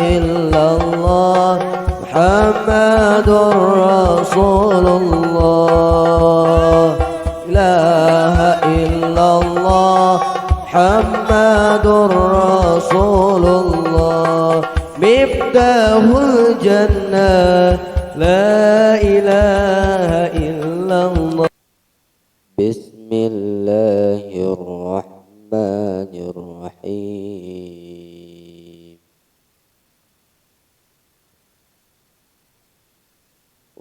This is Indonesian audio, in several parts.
illallah Muhammadur Rasulullah. Ilaha illallah Muhammadur Rasulullah. Miftahul jannah la ilaha illallah. Bismillahirrahmanirrahim.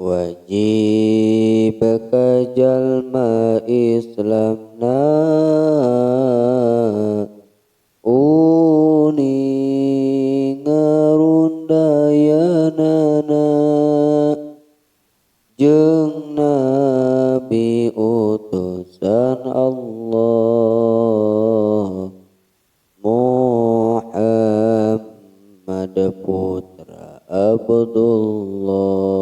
Wajib jalma Islamna uni ngarundayanana jeung Nabi utusan Allah Muhammad putra Abdullah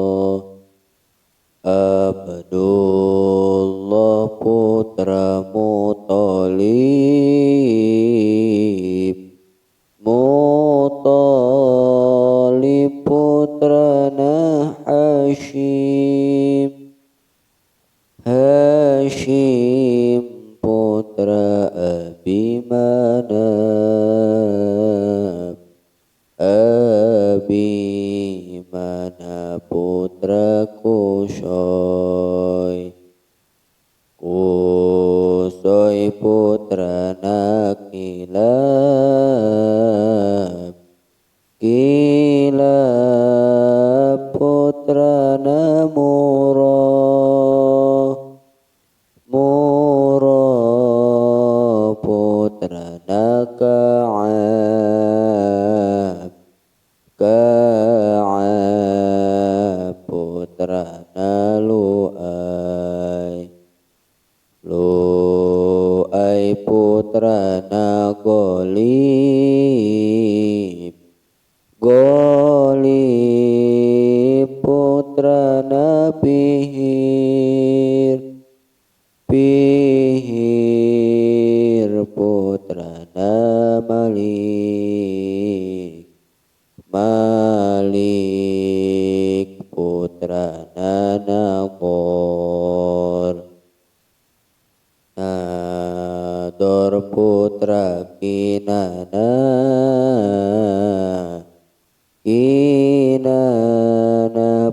putra Muthalib putrana Hashim putra Abimanap putra Kusoy putra Kilab putra Murrah putra Ka'ab putra Lu'ay putra Golib putra Pihir putra Malik putra Nador putra Kinana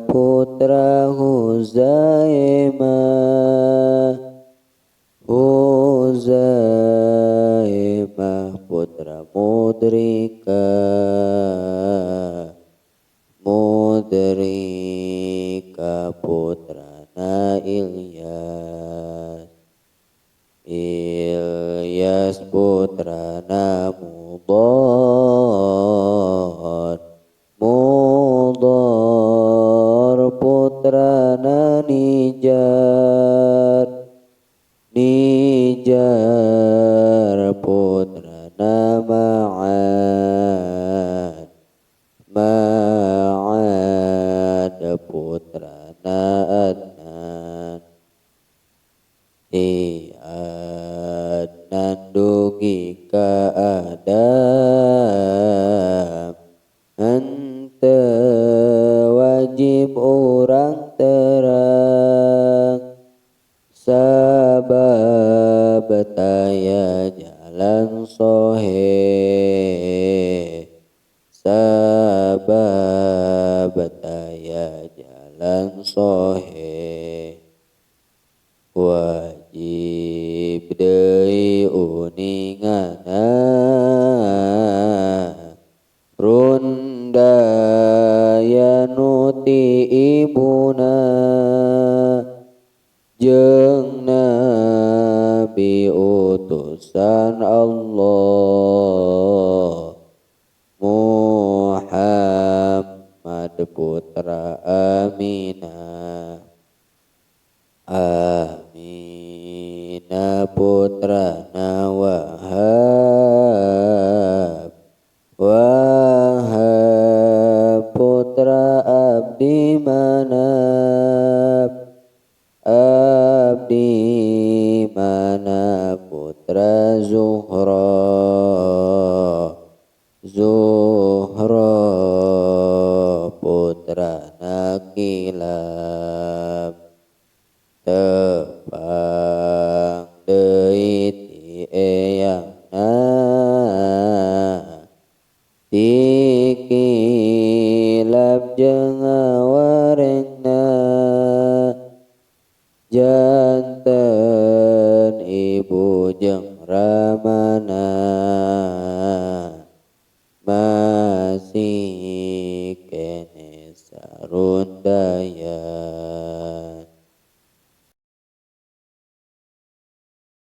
putra Huzaimah putra Mudrika putra Ilyas putra Mudhar putra Nijar putra Ma'ad putra Adnan Adnan dugi ka Adam ente wajib orang terang sabab taya jalan sohe sabab taya jalan sohe wajib deui uningana rundayanuti ibuna jeung Nabi utusan Allah Muhammad janten ibu jeung ramana masih kene sarua